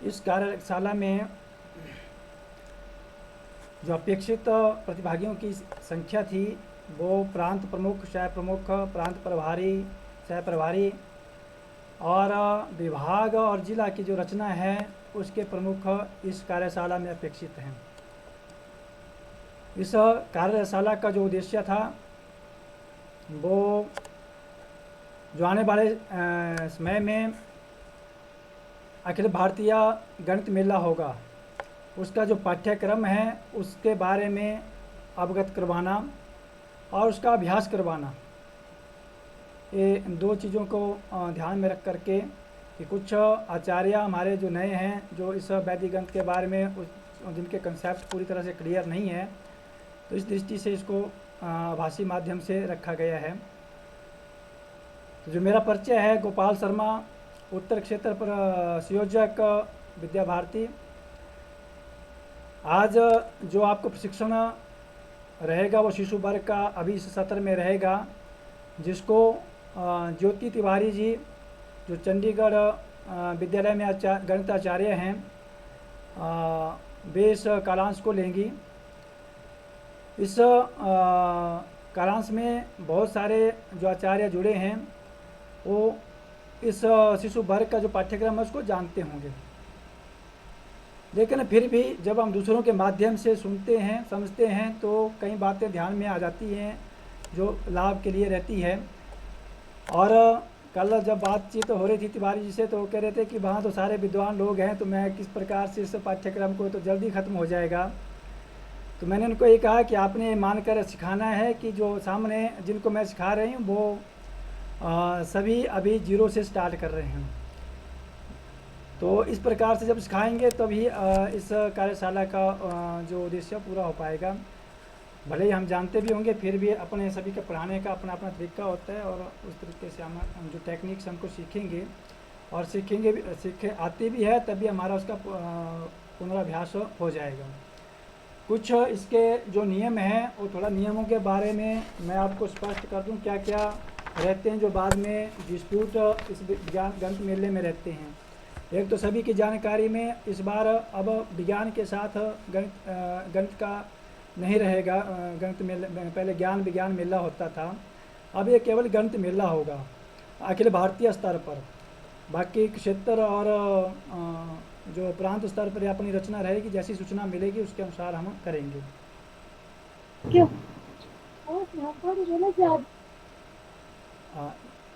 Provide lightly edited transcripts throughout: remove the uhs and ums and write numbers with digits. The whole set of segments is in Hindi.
इस कार्यशाला में जो अपेक्षित प्रतिभागियों की संख्या थी वो प्रांत प्रमुख, सह प्रमुख, प्रांत प्रभारी, सह प्रभारी और विभाग और जिला की जो रचना है उसके प्रमुख इस कार्यशाला में अपेक्षित हैं। इस कार्यशाला का जो उद्देश्य था वो जो आने वाले समय में अखिल भारतीय गणित मेला होगा उसका जो पाठ्यक्रम है उसके बारे में अवगत करवाना और उसका अभ्यास करवाना, ये दो चीज़ों को ध्यान में रख करके कि कुछ आचार्य हमारे जो नए हैं जो इस वैदिक गणित के बारे में जिनके कंसेप्ट पूरी तरह से क्लियर नहीं है, तो इस दृष्टि से इसको भाषी माध्यम से रखा गया है। तो जो मेरा परिचय है, गोपाल शर्मा, उत्तर क्षेत्र पर संयोजक, विद्या भारती। आज जो आपको प्रशिक्षण रहेगा वो शिशु वर्ग का अभी इस सत्र में रहेगा, जिसको ज्योति तिवारी जी जो चंडीगढ़ विद्यालय में गणित आचार्य हैं वे इस कालांश को लेंगी। इस कालांश में बहुत सारे जो आचार्य जुड़े हैं वो इस शिशु वर्ग का जो पाठ्यक्रम है उसको जानते होंगे, लेकिन फिर भी जब हम दूसरों के माध्यम से सुनते हैं, समझते हैं तो कई बातें ध्यान में आ जाती हैं जो लाभ के लिए रहती है। और कल जब बातचीत हो रही थी तिवारी जी से तो वो कह रहे थे कि वहाँ तो सारे विद्वान लोग हैं, तो मैं किस प्रकार से इस पाठ्यक्रम को तो जल्दी ख़त्म हो जाएगा। तो मैंने उनको ये कहा कि आपने मानकर सिखाना है कि जो सामने जिनको मैं सिखा रही हूँ वो सभी अभी जीरो से स्टार्ट कर रहे हैं। तो इस प्रकार से जब सिखाएंगे तभी इस कार्यशाला का जो उद्देश्य पूरा हो पाएगा। भले ही हम जानते भी होंगे फिर भी अपने सभी के पढ़ाने का अपना अपना तरीका होता है और उस तरीके से हम जो टेक्निक्स हमको सीखेंगे और सीखे आती भी है तभी हमारा उसका पुनराभ्यास हो जाएगा। कुछ इसके जो नियम हैं वो थोड़ा नियमों के बारे में मैं आपको स्पष्ट कर दूं क्या क्या रहते हैं जो बाद में डिस्प्यूट इस विज्ञान गणित मेले में रहते हैं। एक तो सभी की जानकारी में इस बार अब विज्ञान के साथ गणित का नहीं रहेगा। गणित मेला पहले ज्ञान विज्ञान मेला होता था, अब ये केवल गणित मेला होगा अखिल भारतीय स्तर पर। बाकी क्षेत्र और जो प्रांत स्तर पर अपनी रचना रहेगी, जैसी सूचना मिलेगी उसके अनुसार हम करेंगे। क्यों?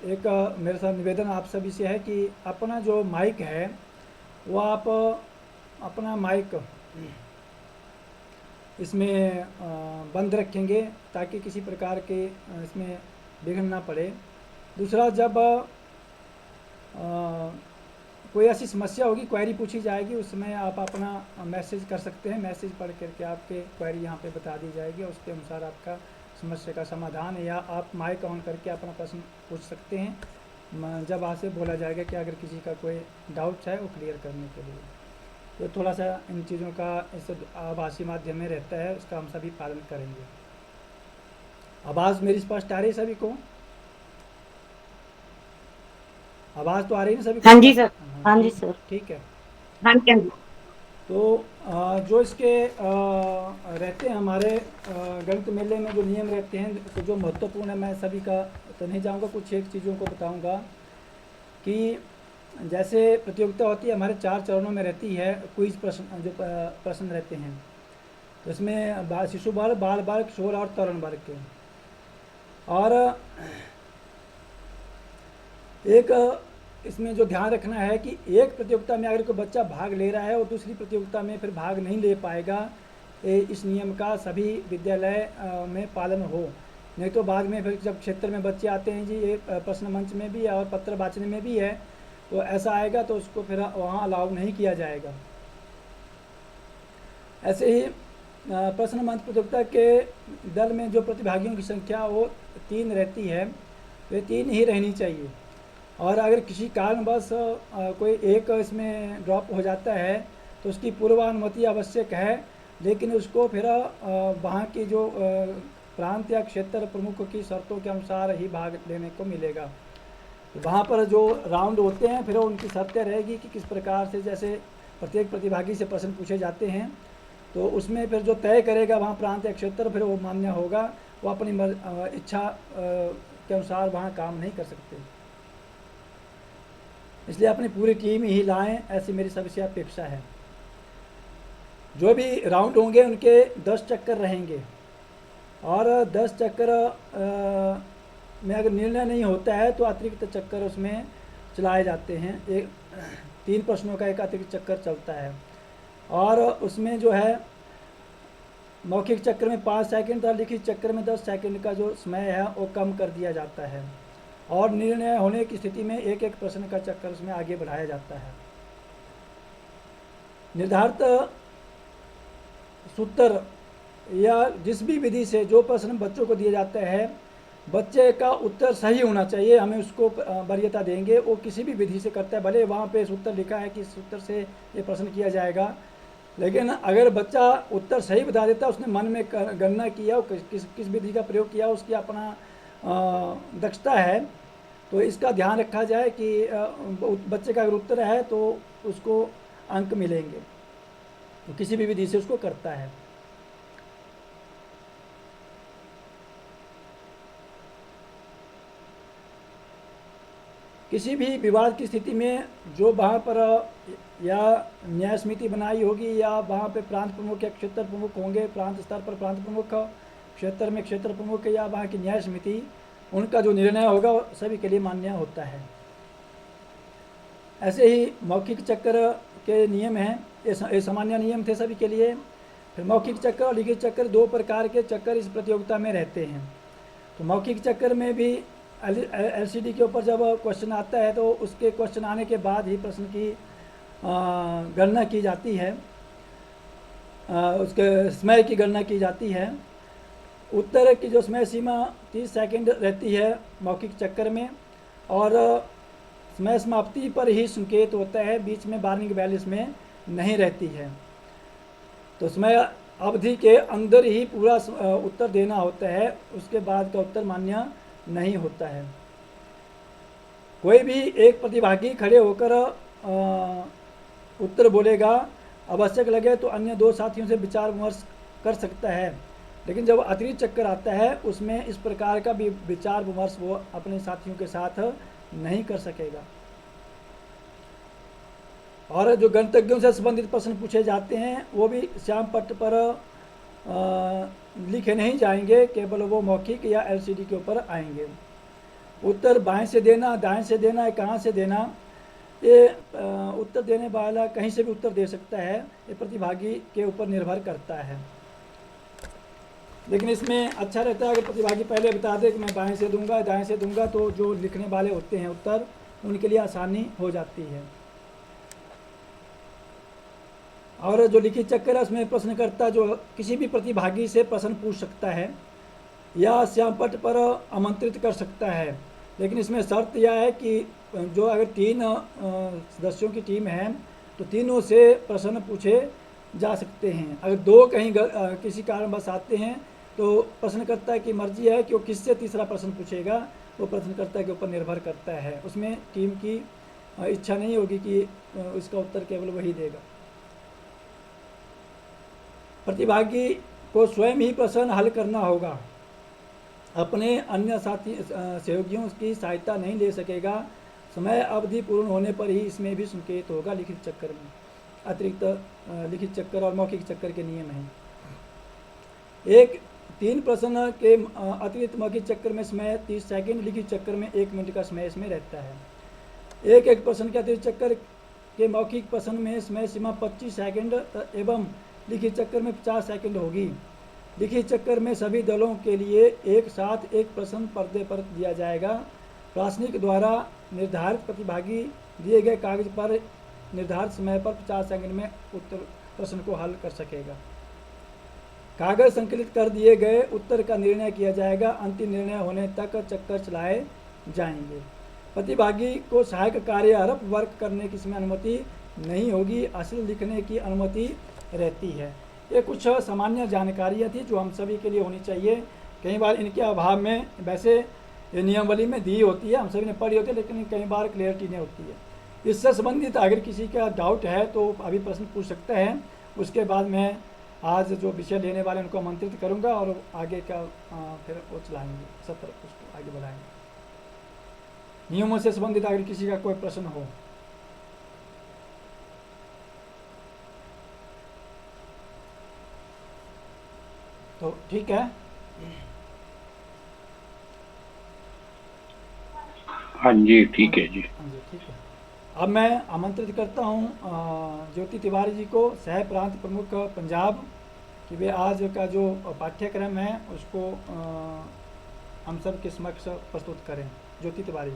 एक मेरे साथ निवेदन आप सभी से है कि अपना जो माइक है वो आप अपना माइक इसमें बंद रखेंगे ताकि किसी प्रकार के इसमें विघ्न ना पड़े। दूसरा, जब कोई ऐसी समस्या होगी, क्वेरी पूछी जाएगी, उसमें आप अपना मैसेज कर सकते हैं। मैसेज पढ़ करके आपके क्वेरी यहाँ पे बता दी जाएगी और उसके अनुसार आपका समस्या का समाधान या आप माइक ऑन करके अपना प्रश्न पूछ सकते हैं जब आपसे बोला जाएगा कि अगर किसी का कोई डाउट है वो क्लियर करने के लिए। तो थोड़ा सा इन चीज़ों का इस आभासी माध्यम में रहता है, उसका हम सभी पालन करेंगे। आवाज़ मेरी स्पष्ट आ रही है सभी को? आवाज़ तो आ रही है ना सभी को? हाँ जी सर। हाँ जी सर। ठीक है। हाँ जी, हाँ जी। तो जो इसके रहते हैं हमारे गणित मेले में जो नियम रहते हैं तो जो महत्वपूर्ण है, मैं सभी का तो नहीं जाऊँगा, कुछ एक चीज़ों को बताऊँगा कि जैसे प्रतियोगिता होती है हमारे 4 चरणों में रहती है। क्विज प्रश्न जो प्रश्न रहते हैं तो इसमें शिशु वर्ग, बाल वर्ग, किशोर और तरुण वर्ग के। और एक इसमें जो ध्यान रखना है कि एक प्रतियोगिता में अगर कोई बच्चा भाग ले रहा है और दूसरी प्रतियोगिता में फिर भाग नहीं ले पाएगा, इस नियम का सभी विद्यालय में पालन हो। नहीं तो बाद में फिर जब क्षेत्र में बच्चे आते हैं जी, ये प्रश्न मंच में भी है और पत्र वाचन में भी है, तो ऐसा आएगा तो उसको फिर वहाँ अलाउ नहीं किया जाएगा। ऐसे ही प्रश्न मंच प्रतियोगिता के दल में जो प्रतिभागियों की संख्या वो 3 रहती है, वे 3 ही रहनी चाहिए। और अगर किसी कारणवश कोई एक इसमें ड्रॉप हो जाता है तो उसकी पूर्वानुमति आवश्यक है, लेकिन उसको फिर वहाँ की जो प्रांत या क्षेत्र प्रमुख की शर्तों के अनुसार ही भाग लेने को मिलेगा। तो वहाँ पर जो राउंड होते हैं फिर उनकी शर्तें रहेगी कि किस प्रकार से, जैसे प्रत्येक प्रतिभागी से प्रश्न पूछे जाते हैं, तो उसमें फिर जो तय करेगा वहाँ प्रांत या क्षेत्र, फिर वो मान्य होगा। वो अपनी इच्छा के अनुसार वहाँ काम नहीं कर सकते, इसलिए अपनी पूरी टीम ही लाएं, ऐसी मेरी सबसे अपेक्षा है। जो भी राउंड होंगे उनके 10 चक्कर रहेंगे, और 10 चक्कर में अगर निर्णय नहीं होता है तो अतिरिक्त चक्कर उसमें चलाए जाते हैं। एक 3 प्रश्नों का एक अतिरिक्त चक्कर चलता है, और उसमें जो है मौखिक चक्र में 5 सेकंड और लिखित चक्र में 10 सेकंड का जो समय है वो कम कर दिया जाता है, और निर्णय होने की स्थिति में एक एक प्रश्न का चक्कर उसमें आगे बढ़ाया जाता है। निर्धारित सूत्र या जिस भी विधि से जो प्रश्न बच्चों को दिए जाते हैं, बच्चे का उत्तर सही होना चाहिए, हमें उसको वरीयता देंगे। वो किसी भी विधि से करता है, भले वहाँ पे सूत्र लिखा है कि सूत्र से ये प्रश्न किया जाएगा, लेकिन अगर बच्चा उत्तर सही बता देता, उसने मन में गणना किया, किस विधि का प्रयोग किया, उसकी अपना दक्षता है, तो इसका ध्यान रखा जाए कि बच्चे का अगर उत्तर है तो उसको अंक मिलेंगे। तो किसी भी विधि से उसको करता है। किसी भी विवाद की स्थिति में जो वहाँ पर या न्याय समिति बनाई होगी, या वहाँ पे प्रांत प्रमुख या क्षेत्र प्रमुख होंगे, प्रांत स्तर पर प्रांत प्रमुख, क्षेत्र में क्षेत्र प्रमुख, या वहाँ की न्याय समिति, उनका जो निर्णय होगा वो सभी के लिए मान्य होता है। ऐसे ही मौखिक चक्र के नियम हैं, ये सामान्य नियम थे सभी के लिए। फिर मौखिक चक्र और लिखित चक्र, 2 प्रकार के चक्कर इस प्रतियोगिता में रहते हैं। तो मौखिक चक्कर में भी LCD के ऊपर जब क्वेश्चन आता है तो उसके क्वेश्चन आने के बाद ही प्रश्न की गणना की जाती है, उसके समय की गणना की जाती है। उत्तर की जो समय सीमा 30 सेकंड रहती है मौखिक चक्कर में, और समय समाप्ति पर ही संकेत होता है, बीच में वार्निंग बेल इसमें नहीं रहती है। तो समय अवधि के अंदर ही पूरा उत्तर देना होता है, उसके बाद का उत्तर मान्य नहीं होता है। कोई भी एक प्रतिभागी खड़े होकर उत्तर बोलेगा, आवश्यक लगे तो अन्य 2 साथियों से विचार विमर्श कर सकता है, लेकिन जब अतिरिक्त चक्कर आता है उसमें इस प्रकार का भी विचार विमर्श वो अपने साथियों के साथ नहीं कर सकेगा। और जो गणतज्ञों से संबंधित प्रश्न पूछे जाते हैं वो भी श्याम पट्ट पर लिखे नहीं जाएंगे, केवल वो मौखिक या LCD के ऊपर आएंगे। उत्तर बाएं से देना, दाएं से देना, कहाँ से देना, ये उत्तर देने वाला कहीं से भी उत्तर दे सकता है, ये प्रतिभागी के ऊपर निर्भर करता है। लेकिन इसमें अच्छा रहता है अगर प्रतिभागी पहले बता दे कि मैं बाएं से दूंगा, दाएं से दूंगा, तो जो लिखने वाले होते हैं उत्तर, उनके लिए आसानी हो जाती है। और जो लिखित चक्कर है उसमें प्रश्नकर्ता जो किसी भी प्रतिभागी से प्रश्न पूछ सकता है या श्यामपट्ट पर आमंत्रित कर सकता है, लेकिन इसमें शर्त यह है कि जो अगर 3 सदस्यों की टीम है तो तीनों से प्रश्न पूछे जा सकते हैं। अगर 2 कहीं किसी कारणवश आते हैं तो प्रश्नकर्ता की मर्जी है कि वो किससे तीसरा प्रश्न पूछेगा, वो प्रश्नकर्ता के ऊपर निर्भर करता है। उसमें टीम की इच्छा नहीं होगी कि इसका उत्तर केवल वही देगा। प्रतिभागी को स्वयं ही प्रश्न हल करना होगा, अपने अन्य साथी सहयोगियों की सहायता नहीं ले सकेगा। समय अवधि पूर्ण होने पर ही इसमें भी संकेत होगा। लिखित चक्कर में अतिरिक्त लिखित चक्कर और मौखिक चक्कर के नियम हैं। 3 प्रश्न के अतिरिक्त मौखिक चक्कर में समय 30 सेकंड, लिखित चक्कर में 1 मिनट का समय इसमें रहता है। एक प्रश्न के अतिरिक्त चक्कर के मौखिक प्रश्न में समय सीमा 25 सेकंड एवं लिखित चक्कर में 50 सेकंड होगी। लिखित चक्कर में सभी दलों के लिए एक साथ एक प्रश्न पर्दे पर दिया जाएगा। प्रासनिक द्वारा निर्धारित प्रतिभागी दिए गए कागज पर निर्धारित समय पर 50 सेकंड में उत्तर प्रश्न को हल कर सकेगा। कागज संकलित कर दिए गए उत्तर का निर्णय किया जाएगा। अंतिम निर्णय होने तक चक्कर चलाए जाएंगे। प्रतिभागी को सहायक कार्य रफ वर्क करने की इसमें अनुमति नहीं होगी, असल लिखने की अनुमति रहती है। ये कुछ सामान्य जानकारियाँ थी जो हम सभी के लिए होनी चाहिए। कई बार इनके अभाव में, वैसे ये नियमावली में दी होती है, हम सभी ने पढ़ी होती है, लेकिन कई बार क्लियरिटी नहीं होती है। इससे संबंधित अगर किसी का डाउट है तो अभी प्रश्न पूछ सकते हैं। उसके बाद मैं आज जो विषय लेने वाले उनको आमंत्रित करूंगा और आगे का फिर वो चलाएंगे, सत्र उसको आगे बढ़ाएंगे। नियमों से संबंधित अगर किसी का कोई प्रश्न हो। तो ठीक है। हाँ जी ठीक है जी। हाँ जी ठीक है। अब मैं आमंत्रित करता हूँ ज्योति तिवारी जी को, सह प्रांत प्रमुख पंजाब, कि वे आज का जो पाठ्यक्रम है उसको हम सब के समक्ष प्रस्तुत करें। ज्योति तिवारी।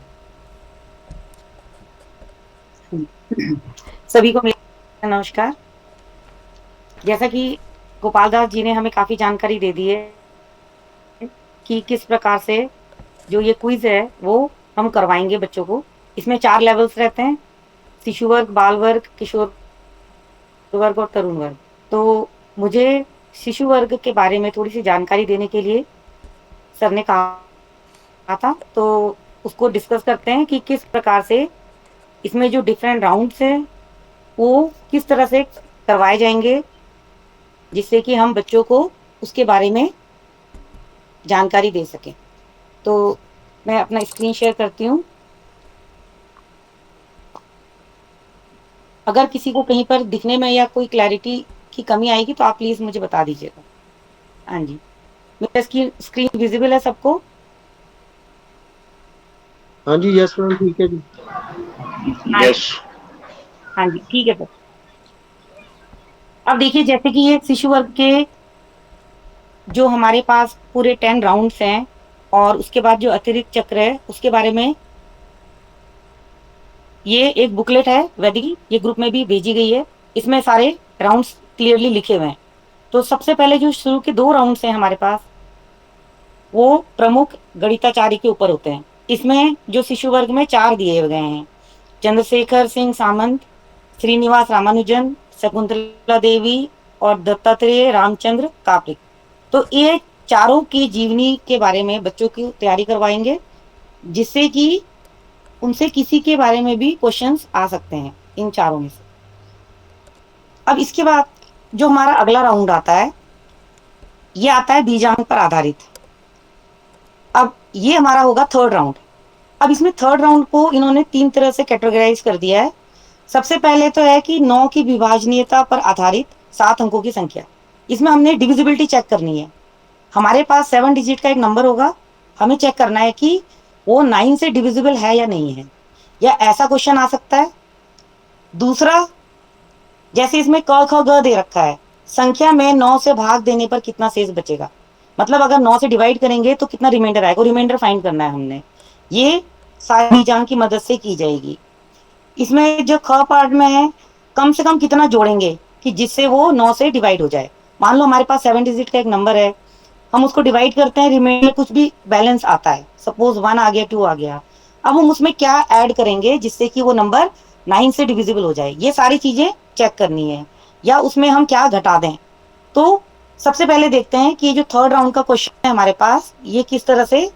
सभी को मेरा नमस्कार। जैसा कि गोपाल दास जी ने हमें काफी जानकारी दे दी है कि किस प्रकार से जो ये क्विज है वो हम करवाएंगे बच्चों को। इसमें 4 लेवल्स रहते हैं, शिशु वर्ग, बाल वर्ग, किशोर वर्ग और तरुण वर्ग। तो मुझे शिशु वर्ग के बारे में थोड़ी सी जानकारी देने के लिए सर ने कहा था, तो उसको डिस्कस करते हैं कि किस प्रकार से इसमें जो डिफरेंट राउंड्स हैं वो किस तरह से करवाए जाएंगे, जिससे कि हम बच्चों को उसके बारे में जानकारी दे सकें। तो मैं अपना स्क्रीन शेयर करती हूँ। अगर किसी को कहीं पर दिखने में या कोई क्लैरिटी की कमी आएगी तो आप प्लीज मुझे बता दीजिएगा। हाँ जी, मेरा स्क्रीन विजिबल है सबको? हाँ जी, यस मैम, ठीक है जी। यस। हाँ जी ठीक है। अब देखिए, जैसे कि ये शिशु वर्ग के जो हमारे पास पूरे 10 राउंड्स हैं और उसके बाद जो अतिरिक्त चक्र है उसके बारे में ये एक बुकलेट है वैदिक, ये ग्रुप में भी भेजी गई है। इसमें सारे राउंड्स क्लियरली लिखे हुए हैं। तो सबसे पहले जो शुरू के 2 राउंड्स हैं हमारे पास वो प्रमुख गणिताचार्य के ऊपर होते हैं। इसमें जो शिशु वर्ग में 4 दिए गए हैं, चंद्रशेखर सिंह सामंत, श्रीनिवास रामानुजन, शकुंतला देवी और दत्तात्रेय रामचंद्र कापरिक। तो ये चारों की जीवनी के बारे में बच्चों की तैयारी करवाएंगे, जिससे कि उनसे किसी के बारे में भी क्वेश्चंस आ सकते हैं इन चारों में से। अब इसके बाद जो हमारा अगला राउंड आता है ये आता है बीजांक पर आधारित। अब ये हमारा होगा 3rd राउंड। अब इसमें 3rd राउंड को इन्होंने 3 तरह से कैटेगराइज कर दिया है। सबसे पहले तो है कि 9 की विभाजनीयता पर आधारित 7 अंकों की संख्या। इसमें हमने डिविजिबिलिटी चेक करनी है। हमारे पास 7 डिजिट का एक नंबर होगा, हमें चेक करना है कि वो 9 से डिविजिबल है या नहीं है, या ऐसा क्वेश्चन आ सकता है। दूसरा, जैसे इसमें क ख ग दे रखा है, संख्या में 9 से भाग देने पर कितना शेष बचेगा, मतलब अगर 9 से डिवाइड करेंगे तो कितना रिमाइंडर आएगा, रिमाइंडर फाइंड करना है हमने। ये सारी बीजांक की मदद से की जाएगी। इसमें जो ख पार्ट में है, कम से कम कितना जोड़ेंगे कि जिससे वो 9 से डिवाइड हो जाए। मान लो हमारे पास 7 डिजिट का एक नंबर है, हम उसको डिवाइड करते हैं, रिमाइंडर कुछ भी बैलेंस आता है, सपोज 1 आ गया, 2 आ गया। अब हम उसमें क्या ऐड करेंगे जिससे कि वो नंबर 9 से डिविजिबल हो जाए, ये सारी चीजें चेक करनी है, या उसमें हम क्या घटा दें। तो सबसे पहले देखते हैं कि ये जो 3rd राउंड का क्वेश्चन है हमारे पास, ये किस तरह से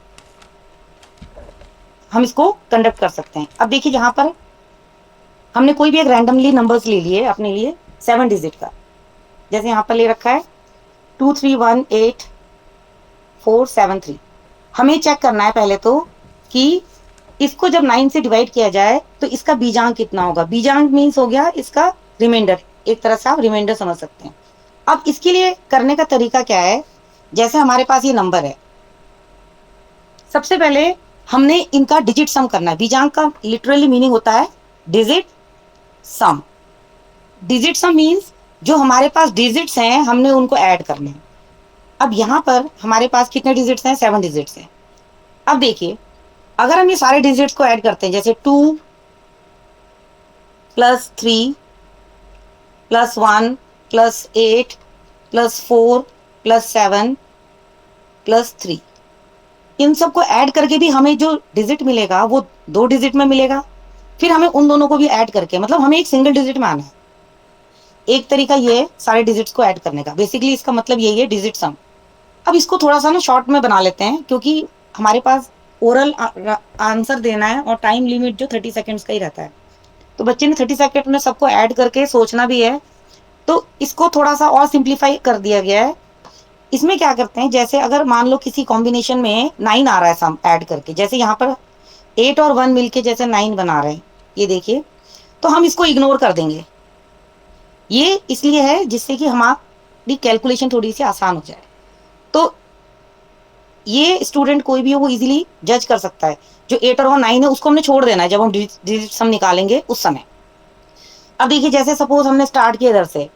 हम इसको कंडक्ट कर सकते हैं। अब देखिए, यहाँ पर हमने कोई भी एक रैंडमली नंबर्स ले लिए अपने लिए 7 डिजिट का, जैसे यहाँ पर ले रखा है 231847 हमें चेक करना है पहले तो कि इसको जब 9 से डिवाइड किया जाए तो इसका बीजांक कितना होगा। बीजांक मीन्स हो गया इसका रिमाइंडर, एक तरह से आप रिमाइंडर समझ सकते हैं। अब इसके लिए करने का तरीका क्या है, जैसे हमारे पास ये नंबर है, सबसे पहले हमने इनका डिजिट सम करना है। बीजांक का लिटरली मीनिंग होता है डिजिट सम। डिजिट सम मीन्स जो हमारे पास डिजिट्स हैं हमने उनको ऐड करने हैं। अब यहाँ पर हमारे पास कितने डिजिट्स हैं, 7 डिजिट्स हैं। अब देखिए, अगर हम ये सारे डिजिट्स को ऐड करते हैं, जैसे 2 + 3 + 1 + 8 + 4 + 7 + 3, इन सबको ऐड करके भी हमें जो डिजिट मिलेगा वो 2 डिजिट में मिलेगा। फिर हमें उन दोनों को भी ऐड करके, मतलब हमें एक सिंगल डिजिट में आना है। एक तरीका ये है सारे डिजिट्स को ऐड करने का। बेसिकली इसका मतलब यही है, डिजिट सम। अब इसको थोड़ा सा ना शॉर्ट में बना लेते हैं, क्योंकि हमारे पास ओरल आंसर देना है और टाइम लिमिट जो 30 सेकेंड्स का ही रहता है। तो बच्चे ने 30 सेकेंड में सबको ऐड करके सोचना भी है, तो इसको थोड़ा सा और सिंप्लीफाई कर दिया गया है। इसमें क्या करते हैं, जैसे अगर मान लो किसी कॉम्बिनेशन में 9 आ रहा है सम ऐड करके, जैसे यहाँ पर 8 और 1 मिलके जैसे 9 बना रहे हैं, ये देखिए, तो हम इसको इग्नोर कर देंगे। ये इसलिए है जिससे कि हमारी कैलकुलेशन थोड़ी सी आसान हो जाए। तो ये स्टूडेंट कोई भी हो वो इजीली जज कर सकता है। जो 8 और 9 है उसको हमने छोड़ देना है जब हम डिजिट सम निकालेंगे उस समय। अब देखिए, जैसे सपोज हमने स्टार्ट किया इधर से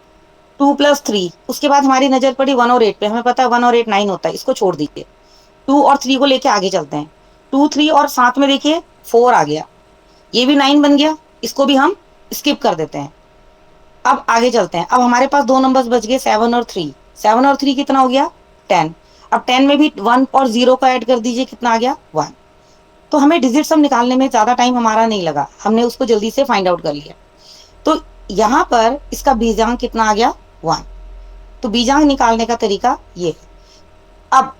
2 + 3, उसके बाद हमारी नजर पड़ी 1 और 8 पे, हमें पता है 1 और 8 9 होता है, इसको छोड़ दीजिए। 2 और 3 को लेके आगे चलते हैं। 2 3 और साथ में देखिए 4 आ गया, ये भी 9 बन गया, इसको भी हम स्किप कर देते हैं। अब आगे चलते हैं। अब हमारे पास 2 नंबर्स बच गए 7 और 3। 7 और 3 कितना हो गया 10। अब 10 में भी 1 और 0 को ऐड कर दीजिए, कितना आ गया 1। तो हमें डिजिट सम निकालने में ज्यादा टाइम हमारा नहीं लगा, हमने उसको जल्दी से फाइंड आउट कर लिया। तो यहाँ पर इसका बीजांक कितना आ गया 1। तो बीजांक निकालने का तरीका ये है। अब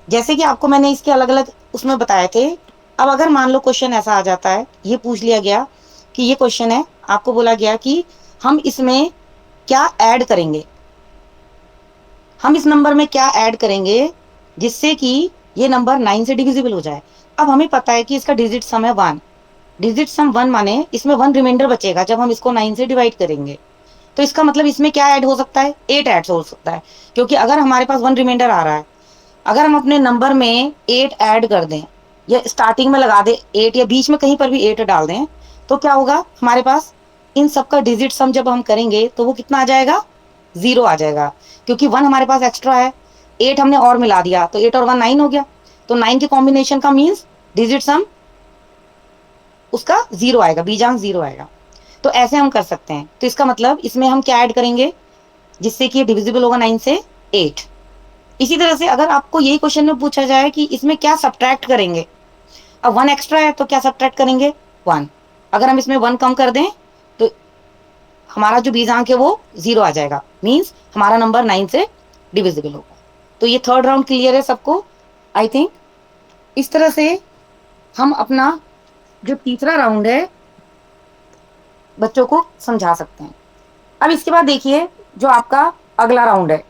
जैसे कि आपको मैंने इसके अलग अलग उसमें बताए थे, अब अगर मान लो क्वेश्चन ऐसा आ जाता है, ये पूछ लिया गया कि ये क्वेश्चन है, आपको बोला गया कि हम इसमें क्या ऐड करेंगे, हम इस नंबर में क्या ऐड करेंगे जिससे कि ये नंबर 9 से डिविजिबल हो जाए। अब हमें पता है कि इसका डिजिट सम है 1। डिजिट सम 1 माने इसमें 1 रिमाइंडर बचेगा जब हम इसको 9 से डिवाइड करेंगे। तो इसका मतलब इसमें क्या ऐड हो सकता है, 8 ऐड हो सकता है, क्योंकि अगर हमारे पास 1 रिमाइंडर आ रहा है, अगर हम अपने नंबर में 8 ऐड कर दें या स्टार्टिंग में लगा दें 8 या बीच में कहीं पर भी 8 डाल दें, तो क्या होगा, हमारे पास इन सबका डिजिट सम जब हम करेंगे तो वो कितना आ जाएगा 0 आ जाएगा, क्योंकि 1 हमारे पास एक्स्ट्रा है, 8 हमने और मिला दिया, तो 8 और 1 9 हो गया। तो 9 के कॉम्बिनेशन का मीन्स डिजिट सम उसका 0 आएगा, बीजांक 0 आएगा। तो ऐसे हम कर सकते हैं। तो इसका मतलब इसमें हम क्या ऐड करेंगे जिससे कि डिविजिबल होगा 9 से 8। इसी तरह से अगर आपको यही क्वेश्चन में पूछा जाए कि इसमें क्या सब्ट्रैक्ट करेंगे, अब 1 एक्स्ट्रा है तो क्या सब्ट्रैक्ट करेंगे 1। अगर हम इसमें 1 कम कर दें तो हमारा जो बीजांक है वो 0 आ जाएगा, मीन्स हमारा नंबर 9 से डिविजिबल होगा। तो ये थर्ड राउंड क्लियर है सबको, आई थिंक। इस तरह से हम अपना जो तीसरा राउंड है बच्चों को समझा सकते हैं। अब इसके बाद देखिए जो आपका अगला राउंड है,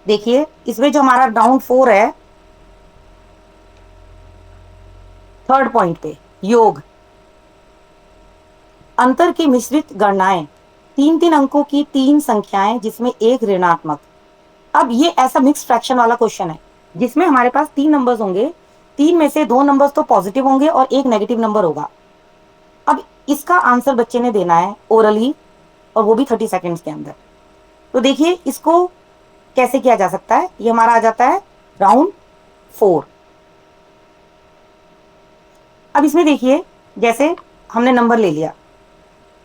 देखिए इसमें जो हमारा राउंड 4 है, थर्ड पॉइंट पे योग, अंतर की मिश्रित गणनाएं, 3-3 अंकों की 3 संख्याएं जिसमें एक ऋणात्मक। अब ये ऐसा मिक्स फ्रैक्शन वाला क्वेश्चन है जिसमें हमारे पास 3 नंबर्स होंगे, 3 में से 2 नंबर्स तो पॉजिटिव होंगे और एक नेगेटिव नंबर होगा। अब इसका आंसर बच्चे ने देना है ओरली, और वो भी 30 सेकेंड्स के अंदर। तो देखिए इसको कैसे किया जा सकता है, ये हमारा आ जाता है राउंड 4। अब इसमें देखिए जैसे हमने नंबर ले लिया,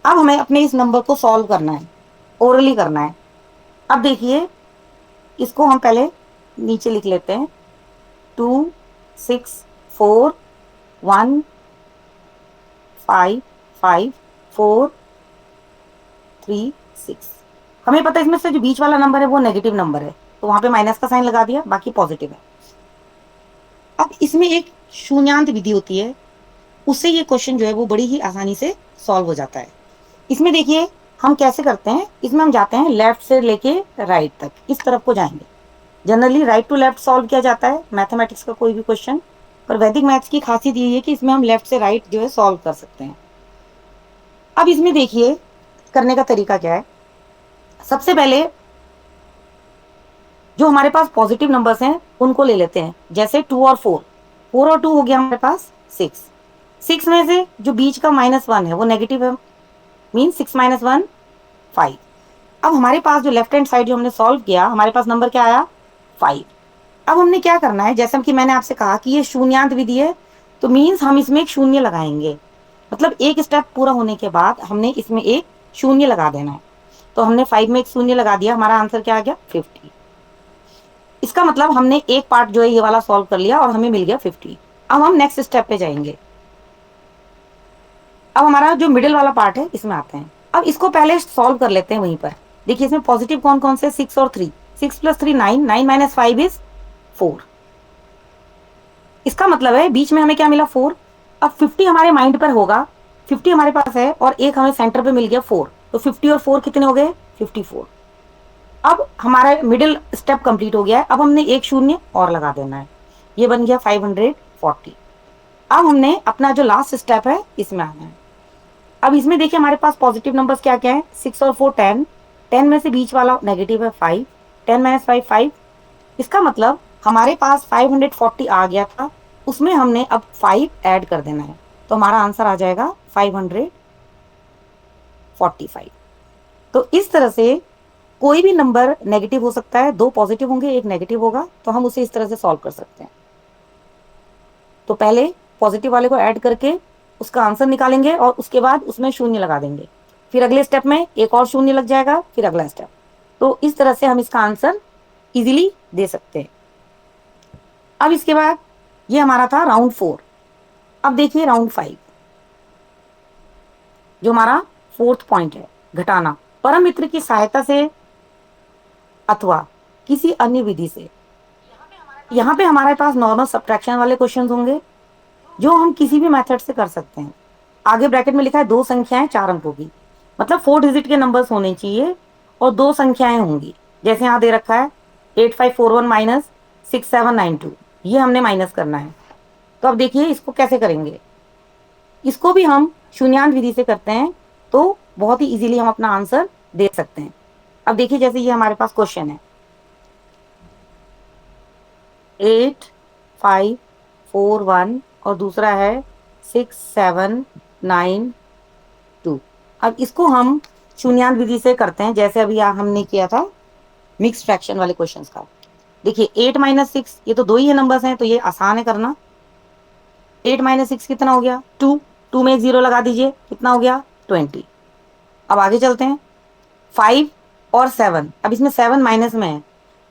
अब हमें अपने इस नंबर को सॉल्व करना है, ओरली करना है। अब देखिए इसको हम पहले नीचे लिख लेते हैं, 2 6 4 1 5 5 4 3 6। हमें पता है इसमें से जो बीच वाला नंबर है वो नेगेटिव नंबर है, तो वहां पे माइनस का साइन लगा दिया, बाकी पॉजिटिव है। अब इसमें एक शून्यांत विधि होती है, उससे ये क्वेश्चन जो है वो बड़ी ही आसानी से सॉल्व हो जाता है। इसमें देखिए हम कैसे करते हैं, इसमें हम जाते हैं लेफ्ट से लेके राइट तक, इस तरफ को जाएंगे। Generally right to left solve किया जाता है मैथमेटिक्स का कोई भी क्वेश्चन, पर वैदिक मैथ्स की खासियत ये है कि इसमें हम लेफ्ट से राइट जो है सॉल्व कर सकते हैं। अब इसमें देखिए करने का तरीका क्या है, सबसे पहले जो हमारे पास पॉजिटिव नंबर्स हैं उनको ले लेते हैं, जैसे 2 और 4, 4 और 2 हो गया हमारे पास 6। 6 में से जो बीच का -1 है वो नेगेटिव है, मीन 6 - 1 5। अब हमारे पास जो लेफ्ट हैंड साइड जो हमने सॉल्व किया, हमारे पास नंबर क्या आया 5। अब हमने क्या करना है, जैसे कि मैंने आपसे कहा कि ये शून्यांत विधि है, तो मीन्स हम इसमें एक शून्य लगाएंगे, मतलब एक स्टेप पूरा होने के बाद हमने इसमें एक शून्य लगा देना है। तो हमने 5 में एक शून्य लगा दिया, हमारा आंसर क्या आ गया 50। इसका मतलब हमने एक पार्ट जो है ये वाला सॉल्व कर लिया और हमें मिल गया 50। अब हम नेक्स्ट स्टेप पे जाएंगे। अब हमारा जो मिडिल वाला पार्ट है इसमें आते हैं। अब इसको पहले सॉल्व कर लेते हैं वहीं पर। देखिए इसमें पॉजिटिव कौन कौन से, 6 और 3, 6 + 3 9, 9 - 5 इज 4। इसका मतलब है बीच में हमें क्या मिला 4। अब 50 हमारे माइंड पर होगा, 50 हमारे पास है और एक हमें सेंटर पे मिल गया 4, तो 50 और 4 कितने हो गए? 54। अब हमारा मिडिल स्टेप कंप्लीट हो गया है। अब हमने एक शून्य और लगा देना है, ये बन गया 540। अब हमने अपना जो लास्ट स्टेप है इसमें आना है। अब इसमें देखिए हमारे पास पॉजिटिव नंबर्स क्या क्या है? 6 और 4 10, 10 में से बीच वाला नेगेटिव है 5, 10 माइनस 5 5। इसका मतलब हमारे पास 540 आ गया था, उसमें हमने अब 5 ऐड कर देना है, तो हमारा आंसर आ जाएगा 545। तो इस तरह से कोई भी नंबर नेगेटिव हो सकता है, दो पॉजिटिव होंगे एक नेगेटिव होगा, तो हम उसे इस तरह से सॉल्व कर सकते हैं। तो पहले पॉजिटिव वाले को ऐड करके उसका आंसर निकालेंगे और उसके बाद उसमें शून्य लगा देंगे, फिर अगले स्टेप में एक और शून्य लग जाएगा, फिर अगला स्टेप। तो इस तरह से हम इसका आंसर इजीली दे सकते हैं। अब इसके बाद ये हमारा था राउंड 4। अब देखिए राउंड 5, जो हमारा 4th पॉइंट है, घटाना परम मित्र की सहायता से अथवा किसी अन्य विधि से। यहाँ पे हमारे पास नॉर्मल सब्ट्रैक्शन वाले क्वेश्चन होंगे जो हम किसी भी मेथड से कर सकते हैं। आगे ब्रैकेट में लिखा है 2 संख्याएं 4 अंकों की, मतलब 4 डिजिट के नंबर्स होने चाहिए और 2 संख्याएं होंगी। जैसे यहाँ दे रखा है 8541 माइनस 6792, ये हमने माइनस करना है। तो अब देखिए इसको कैसे करेंगे, इसको भी हम शून्यान विधि से करते हैं, तो बहुत ही इजीली हम अपना आंसर दे सकते हैं। अब देखिए जैसे ये हमारे पास क्वेश्चन है 8541 और दूसरा है 6792। अब इसको हम शून्यान विधि से करते हैं, जैसे अभी हमने किया था मिक्स फ्रैक्शन वाले क्वेश्चंस का। देखिए 8 माइनस 6, ये तो दो ही है नंबर्स हैं, तो ये आसान है करना। 8 माइनस 6 कितना हो गया? 2, 2 में एक 0 लगा दीजिए, कितना हो गया? 20। अब आगे चलते हैं 5 और 7, अब इसमें 7 माइनस में है,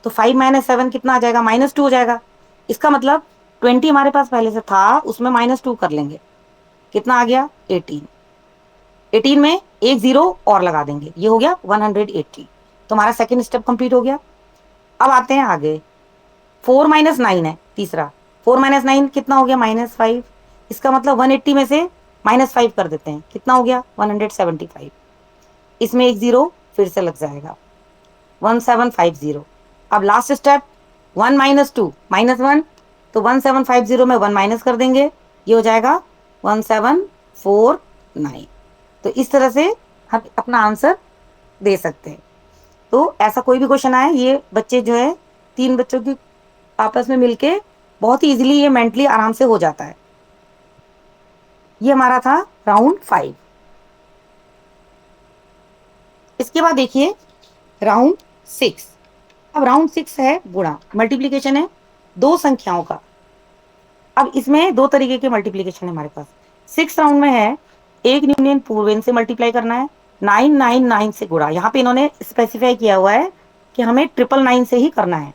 तो 5 माइनस 7 कितना आ जाएगा? -2 हो जाएगा। इसका मतलब 20 हमारे पास पहले से था, उसमें -2 कर लेंगे, कितना आ गया? 18। 18 में एक 0 और लगा देंगे, ये हो गया 180। तो हमारा सेकेंड स्टेप कंप्लीट हो गया। अब आते हैं आगे, 4 माइनस 9 है तीसरा, 4 माइनस 9 कितना हो गया? -5। इसका मतलब 180 में से -5 कर देते हैं, कितना हो गया? 175। इसमें एक 0 फिर से लग जाएगा, 1750। अब लास्ट स्टेप 1 माइनस 2 -1, तो 1750 में 1 माइनस कर देंगे, ये हो जाएगा 1749। तो इस तरह से हम अपना आंसर दे सकते हैं। तो ऐसा कोई भी क्वेश्चन आए, ये बच्चे जो है 3 बच्चों की आपस में मिलके बहुत ही इजीली ये मेंटली आराम से हो जाता है। ये हमारा था राउंड 5। इसके बाद देखिए राउंड 6। अब राउंड 6 है गुणा, मल्टीप्लीकेशन है दो संख्याओं का। अब इसमें दो तरीके के मल्टीप्लीकेशन है हमारे पास। 6 राउंड में है एक यूनियन पूर्वेन से मल्टीप्लाई करना है, 999 से गुणा। यहाँ पे इन्होंने स्पेसिफाई किया हुआ है कि हमें 999 से ही करना है,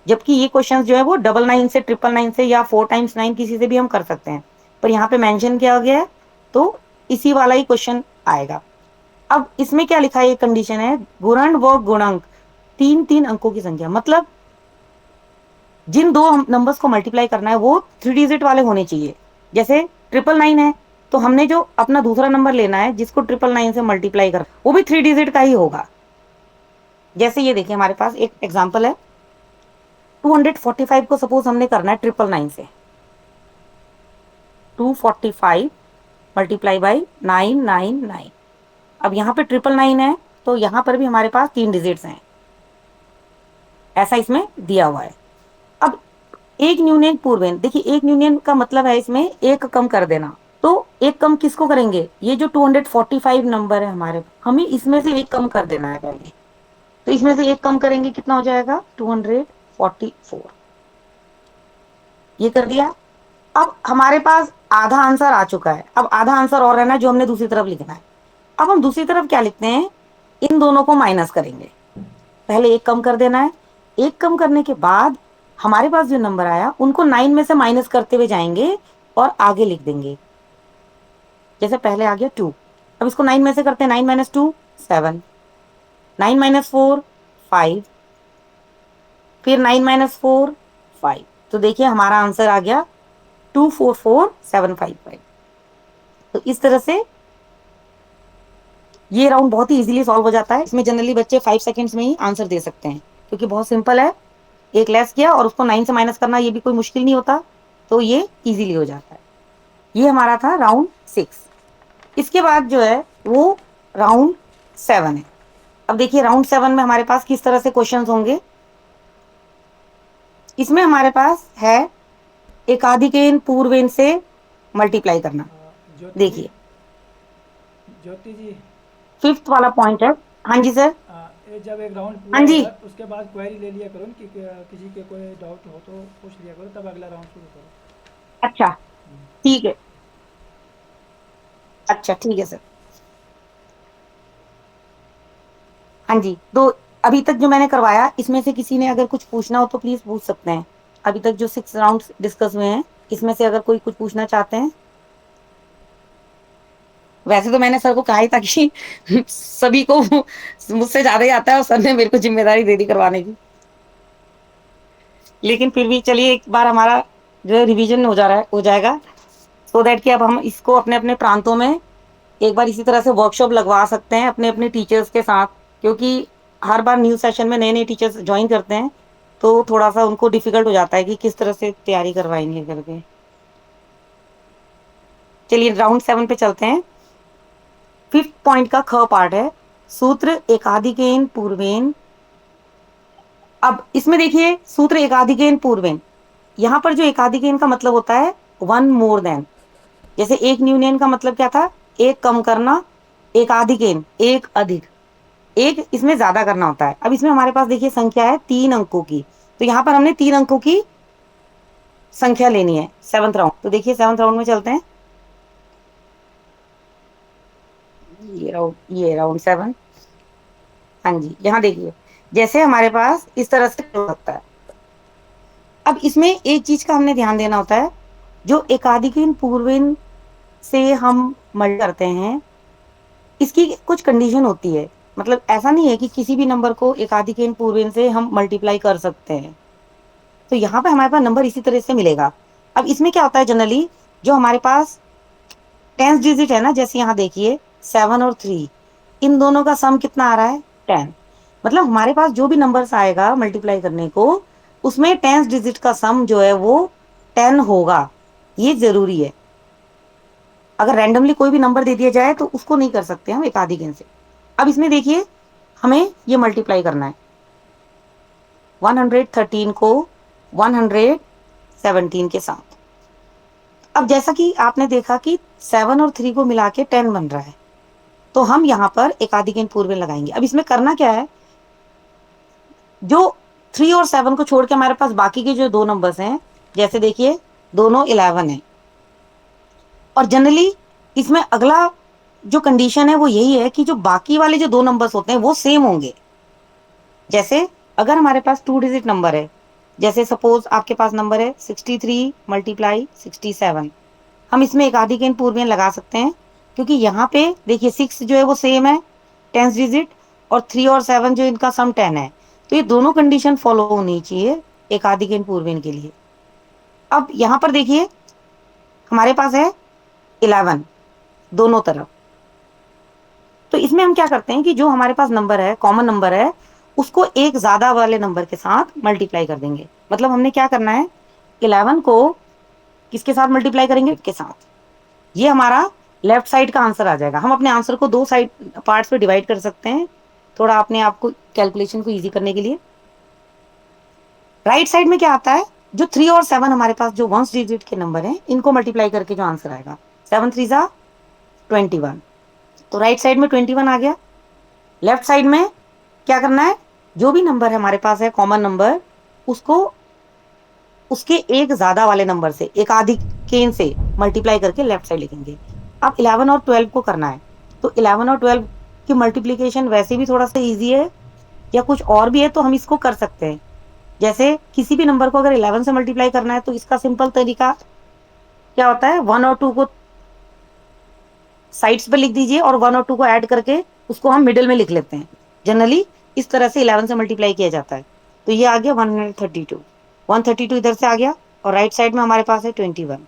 जबकि ये क्वेश्चंस जो है वो 99 से 999 से या 4 टाइम्स 9 किसी से भी हम कर सकते हैं, पर यहाँ पे मेंशन किया गया है तो इसी वाला ही क्वेश्चन आएगा। अब इसमें क्या लिखा है, ये कंडीशन है गुणन व गुणंक 3 अंकों की संख्या, मतलब जिन दो नंबर्स को मल्टीप्लाई करना है वो 3 डिजिट वाले होने चाहिए। जैसे 999 है, तो हमने जो अपना दूसरा नंबर लेना है जिसको 999 से मल्टीप्लाई कर, वो भी 3 डिजिट का ही होगा। जैसे ये देखिए हमारे पास एक एग्जांपल है, 245 को सपोज हमने करना है 999 से, 245 मल्टीप्लाई बाई 999। अब यहाँ पे 999 है, तो यहाँ पर भी हमारे पास 3 डिजिट्स हैं, ऐसा इसमें दिया हुआ है। अब एक न्यूनन पूर्वेन, देखिए एक न्यूनन का मतलब है इसमें एक कम कर देना, तो एक कम किसको करेंगे? ये जो 245 नंबर है हमारे, हमें इसमें से एक कम कर देना है पहले, तो इसमें से एक कम करेंगे, कितना हो जाएगा? 244। ये कर दिया। अब हमारे पास आधा आंसर आ चुका है, अब आधा आंसर और रहना है जो हमने दूसरी तरफ लिखना है। अब हम दूसरी तरफ क्या लिखते हैं, इन दोनों को माइनस करेंगे, पहले एक कम कर देना है, एक कम करने के बाद हमारे पास जो नंबर आया उनको 9 में से माइनस करते हुए जाएंगे और आगे लिख देंगे। जैसे पहले आ गया 2, अब इसको 9 में से करते हैं, 9 माइनस 2 7, 9 माइनस 4 5, फिर 9 माइनस 4 5। तो देखिए हमारा आंसर आ गया 244755। तो इस तरह से ये राउंड बहुत ही इजीली सॉल्व हो जाता है। इसमें जनरली बच्चे 5 सेकंड्स में ही आंसर दे सकते हैं, क्योंकि बहुत सिंपल है। एक लेस किया और उसको 9 से माइनस करना, ये भी कोई मुश्किल नहीं होता, तो ये इजीली हो जाता है। ये हमारा था राउंड 6। इसके बाद जो है वो राउंड 7 है। अब देखिए राउंड 7 में हमारे पास किस तरह से क्वेश्चंस होंगे। इसमें हमारे पास है एकाधिकेन पूर्वेन से मल्टीप्लाई करना। ज्योति जी, देखिए ज्योति जी, 5th वाला पॉइंट है। हाँ जी सर। ये जब एक राउंड पूरा हाँ जी। होगा उसके बाद क्वेरी ले लिया करो कि किसी के कोई डाउट हो तो पूछ लिया करो, तब अगला राउंड शुरू करो। अच्छा ठीक है। अच्छा ठीक है सर। हाँ जी, तो अभी तक जो मैंने करवाया इसमें से किसी ने अगर कुछ पूछना हो तो प्लीज पूछ सकते हैं। अभी तक जो 6 राउंड्स डिस्कस हुए हैं इसमें से अगर कोई कुछ पूछना चाहते हैं। वैसे तो मैंने सर को कहा ही था कि सभी को मुझसे ज्यादा ही आता है, और सर ने मेरे को जिम्मेदारी दे दी करवाने की। लेकिन फिर भी चलिए एक बार हमारा जो है रिवीजन हो जाएगा, सो दैट कि अब हम इसको अपने अपने प्रांतों में एक बार इसी तरह से वर्कशॉप लगवा सकते हैं अपने अपने टीचर्स के साथ, क्योंकि हर बार न्यू सेशन में नए नए टीचर्स ज्वाइन करते हैं, तो थोड़ा सा उनको डिफिकल्ट हो जाता है कि किस तरह से तैयारी करवाएंगे करके। चलिए राउंड 7 पे चलते हैं। 5th पॉइंट का ख पार्ट है, सूत्र एकाधिकेन पूर्वेन। अब इसमें देखिए सूत्र एकाधिकेन पूर्वेन, यहां पर जो एकाधिकेन का मतलब होता है 1 मोर देन। जैसे एक न्यूनियन का मतलब क्या था, एक कम करना, एकाधिकेन एक अधिक, एक इसमें ज्यादा करना होता है। अब इसमें हमारे पास देखिए संख्या है 3 अंकों की, तो यहां पर हमने 3 अंकों की संख्या लेनी है 7th राउंड। तो देखिए 7th राउंड में चलते हैं। ये राउंड 7। हाँ जी, यहाँ देखिए जैसे हमारे पास इस तरह से हो सकता है। अब इसमें एक चीज का हमने ध्यान देना होता है, जो एकाधिकीन पूर्वेन से हम मल्टी करते हैं इसकी कुछ कंडीशन होती है। मतलब ऐसा नहीं है कि किसी भी नंबर को एकाधिकेन पूर्वेन से हम मल्टीप्लाई कर सकते हैं। तो यहाँ पे हमारे पास नंबर इसी तरह से मिलेगा। अब इसमें क्या होता है, जनरली जो हमारे पास 10th डिजिट है ना, जैसे यहाँ देखिए 7 और 3, इन दोनों का सम कितना आ रहा है 10। मतलब हमारे पास जो भी नंबर्स आएगा मल्टीप्लाई करने को, उसमें 10th डिजिट का सम जो है वो 10 होगा, ये जरूरी है। अगर रैंडमली कोई भी नंबर दे दिया जाए तो उसको नहीं कर सकते हम एकाधिकेन से। अब इसमें देखिए हमें ये मल्टीप्लाई करना है 113 को 117 के साथ। अब जैसा कि आपने देखा कि 7 और 3 को मिला के 10 बन रहा है, तो हम यहाँ पर एकाधिकेन पूर्वेन लगाएंगे। अब इसमें करना क्या है, जो 3 और 7 को छोड़ के हमारे पास बाकी के जो 2 नंबर्स हैं, जैसे देखिए दोनों 11 है, और जनरली इसमें अगला जो कंडीशन है वो यही है कि जो बाकी वाले जो 2 नंबर्स होते हैं वो सेम होंगे। जैसे अगर हमारे पास 2 डिजिट नंबर है, जैसे सपोज आपके पास नंबर है 63 मल्टीप्लाई 67, हम इसमें एकाधिकेन पूर्वेन लगा सकते हैं, क्योंकि यहाँ पे देखिए 6 जो है वो सेम है 10th डिजिट, और 3 और 7 जो इनका सम 10 है, तो ये दोनों कंडीशन फॉलो होनी चाहिए एकाधिकेन पूर्वेन के लिए। अब यहाँ पर देखिए हमारे पास है 11 दोनों तरफ, तो इसमें हम क्या करते हैं कि जो हमारे पास नंबर है कॉमन नंबर है उसको एक ज्यादा वाले नंबर के साथ मल्टीप्लाई कर देंगे। मतलब हमने क्या करना है, 11 को किसके साथ मल्टीप्लाई करेंगे, के साथ। ये हमारा लेफ्ट साइड का आंसर आ जाएगा। हम अपने आंसर को 2 साइड पार्ट्स में डिवाइड कर सकते हैं, थोड़ा अपने आप को कैलकुलेशन को इजी करने के लिए। राइट साइड में क्या आता है, जो 3 और 7 हमारे पास जो 1 डिजिट के नंबर हैं, इनको मल्टीप्लाई करके जो आंसर आएगा 7 3 जा 21, तो राइट साइड में 21 आ गया। लेफ्ट साइड में क्या करना है, जो भी नंबर है हमारे पास है कॉमन नंबर, उसको उसके एक ज्यादा वाले नंबर से एकाधिकेन से मल्टीप्लाई करके लेफ्ट साइड लिखेंगे। अब 11 और 12 को करना है, तो 11 और 12 की मल्टीप्लीकेशन वैसे भी थोड़ा सा इजी है, या कुछ और भी है तो हम इसको कर सकते हैं। जैसे किसी भी नंबर को अगर 11 से मल्टीप्लाई करना है तो इसका सिंपल तरीका क्या होता है, 1 और 2 को साइड्स पे लिख दीजिए और 1 और 2 को ऐड करके उसको हम मिडिल में लिख लेते हैं। जनरली इस तरह से 11 से मल्टीप्लाई किया जाता है। तो ये आ गया 132 इधर से आ गया, और राइट साइड में हमारे पास है 21।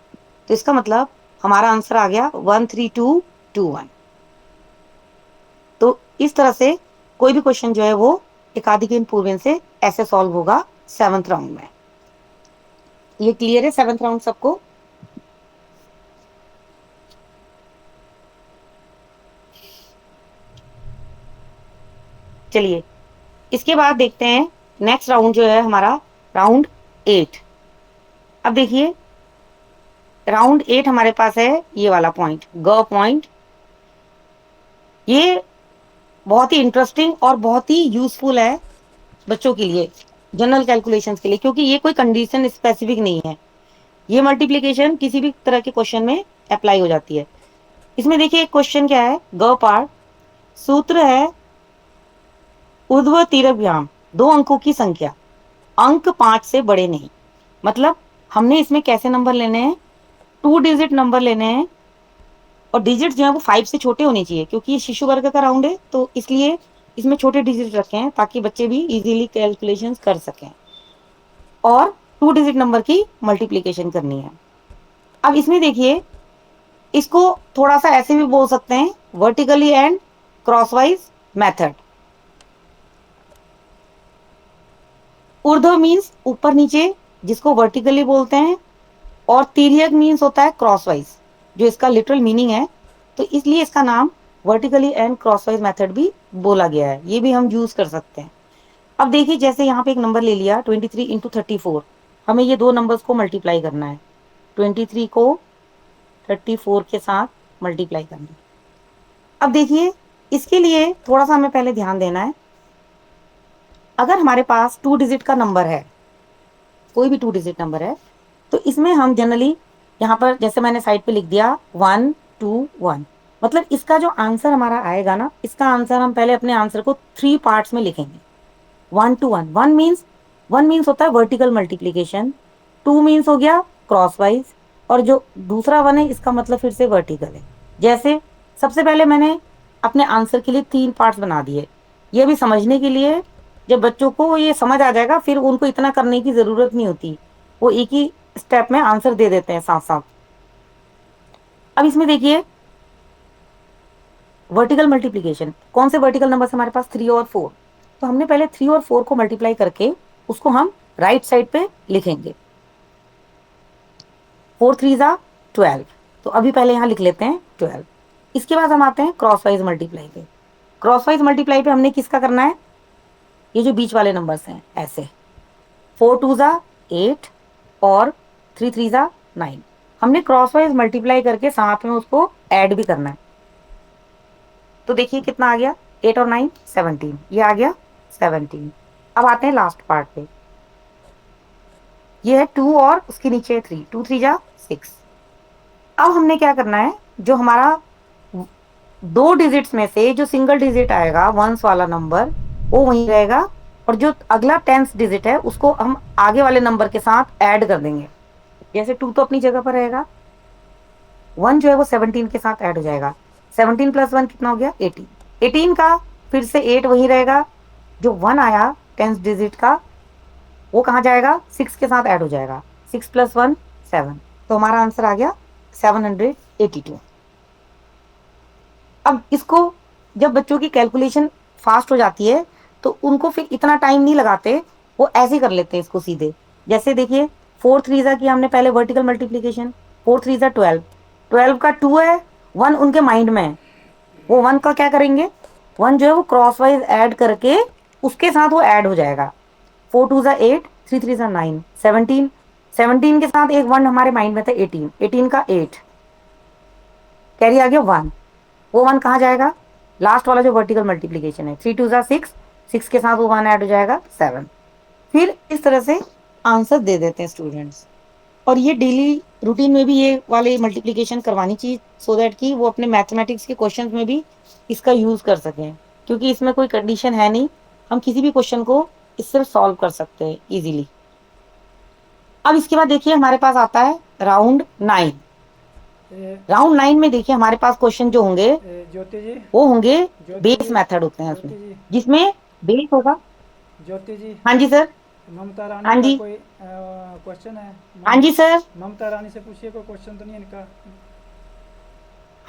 तो इसका मतलब हमारा आंसर आ गया 13221। तो इस तरह से कोई भी क्वेश्चन जो है वो एकाधिक पूर्वेन से ऐसे सॉल्व होगा 7th राउंड में। ये क्लियर है 7th राउंड सबको? चलिए इसके बाद देखते हैं नेक्स्ट राउंड जो है हमारा राउंड 8। अब देखिए राउंड 8 हमारे पास है ये वाला पॉइंट, ग पॉइंट। ये बहुत ही इंटरेस्टिंग और बहुत ही यूजफुल है बच्चों के लिए, जनरल कैलकुलेशंस के लिए, क्योंकि ये कोई कंडीशन स्पेसिफिक नहीं है। ये मल्टीप्लिकेशन किसी भी तरह के क्वेश्चन में अप्लाई हो जाती है। इसमें देखिए क्वेश्चन क्या है, ग पार्ट, सूत्र है ऊर्ध्व तिर्यक 2 अंकों की संख्या, अंक 5 से बड़े नहीं। मतलब हमने इसमें कैसे नंबर लेने हैं, 2 डिजिट नंबर लेने हैं, और डिजिट जो है वो 5 से छोटे होने चाहिए, क्योंकि ये शिशु वर्ग का राउंड है, तो इसलिए इसमें छोटे डिजिट रखे हैं ताकि बच्चे भी इजीली कैलकुलेशन कर सकें। और 2 डिजिट नंबर की मल्टीप्लिकेशन करनी है। अब इसमें देखिए इसको थोड़ा सा ऐसे भी बोल सकते हैं, वर्टिकली एंड क्रॉसवाइज मेथड। ऊर्ध्व मीन्स ऊपर नीचे, जिसको वर्टिकली बोलते हैं, और तिर्यक मीन्स होता है क्रॉसवाइज, जो इसका लिटरल मीनिंग है। तो इसलिए इसका नाम वर्टिकली एंड क्रॉसवाइज मेथड भी बोला गया है, ये भी हम यूज कर सकते हैं। अब देखिए जैसे यहाँ पे एक नंबर ले लिया 23 इंटू 34, हमें ये 2 नंबर्स को मल्टीप्लाई करना है, 23 को 34 के साथ मल्टीप्लाई करना है। अब देखिए इसके लिए थोड़ा सा हमें पहले ध्यान देना है। अगर हमारे पास 2 डिजिट का नंबर है, कोई भी 2 डिजिट नंबर है, तो इसमें हम जनरली यहाँ पर जैसे मैंने साइड पे लिख दिया 1 2 1, मतलब इसका जो आंसर हमारा आएगा ना, इसका आंसर हम पहले अपने आंसर को 3 पार्ट्स में लिखेंगे। 1 to 1, 1 मीन्स होता है वर्टिकल मल्टीप्लीकेशन, 2 मीन्स हो गया क्रॉसवाइज, और जो दूसरा 1 है इसका मतलब फिर से वर्टिकल है। जैसे सबसे पहले मैंने अपने आंसर के लिए 3 पार्ट्स बना दिए। ये भी समझने के लिए, जब बच्चों को ये समझ आ जाएगा फिर उनको इतना करने की जरूरत नहीं होती, वो एक ही स्टेप में आंसर दे देते हैं साथ साथ। अब इसमें देखिए वर्टिकल मल्टीप्लिकेशन, कौन से वर्टिकल नंबर हमारे पास 3 और 4, तो हमने पहले 3 और 4 को मल्टीप्लाई करके उसको हम राइट साइड पे लिखेंगे। 4 3 12, तो अभी पहले यहाँ लिख लेते हैं 12। इसके बाद हम आते हैं क्रॉसवाइज मल्टीप्लाई पे। क्रॉसवाइज मल्टीप्लाई पे हमने किसका करना है, ये जो बीच वाले नंबर्स हैं ऐसे, 4 2 8 और 3 3 9, हमने क्रॉसवाइज मल्टीप्लाई करके साथ में उसको ऐड भी करना है। तो देखिए कितना आ गया, 8 और 9 17, ये आ गया 17। अब आते हैं लास्ट पार्ट पे, ये है 2 और उसके नीचे 3, 2 3 6। अब हमने क्या करना है, जो हमारा 2 डिजिट्स में से जो सिंगल डिजिट आएगा वंस वाला नंबर, वो वहीं रहेगा, और जो अगला 10th डिजिट है उसको हम आगे वाले नंबर के साथ ऐड कर देंगे। जैसे 2 तो अपनी जगह पर रहेगा, 1 जो है वो 17 के साथ ऐड हो जाएगा, 17 + 1 कितना हो गया 18, 18 का फिर से 8 वहीं रहेगा, जो 1 आया 10th डिजिट का वो कहाँ जाएगा, 6 के साथ ऐड हो जाएगा, 6 + 1 7, तो हमारा आंसर आ गया 782। अब इसको जब बच्चों की कैलकुलेशन फास्ट हो जाती है तो उनको फिर इतना टाइम नहीं लगाते, वो ऐसे कर लेते हैं इसको सीधे। जैसे देखिए 4 3 की हमने पहले वर्टिकल मल्टीप्लिकेशन, 4 3 12, 12 का 2 है, 1 उनके माइंड में है, वो 1 का क्या करेंगे, 1 जो है वो क्रॉसवाइज ऐड करके उसके साथ वो ऐड हो जाएगा। 4 2 8, 3 3 9, 17, 17 के साथ एक 1 हमारे माइंड में था 18, 18 का 8, कैरी आ गया 1, वो 1 कहाँ जाएगा, लास्ट वाला जो वर्टिकल मल्टीप्लिकेशन है, 3 2 6, 6 के साथ वो 1 ऐड हो जाएगा 7। फिर इस तरह से आंसर दे देते हैं स्टूडेंट्स। और ये डेली रूटीन में भी ये वाले मल्टीप्लिकेशन करवानी चाहिए, सो दैट कि वो अपने मैथमेटिक्स के क्वेश्चंस में भी इसका यूज कर सकें, क्योंकि इसमें कोई कंडीशन है नहीं, हम किसी भी क्वेश्चन को इससे सॉल्व कर सकते हैं इजीली। अब इसके बाद देखिए हमारे पास आता है राउंड 9। राउंड 9 में देखिए हमारे पास क्वेश्चन जो होंगे ज्योति जी, वो होंगे ज्योति बेस जी, मेथड होते हैं ज्योति उसमें, जी, जिसमें बेस होगा। ज्योति जी, हाँ जी सर। ममता हाँ रानी का जी। कोई क्वेश्चन है? हाँ जी सर। ममता रानी से पूछिए, कोई क्वेश्चन तो नहीं है इनका?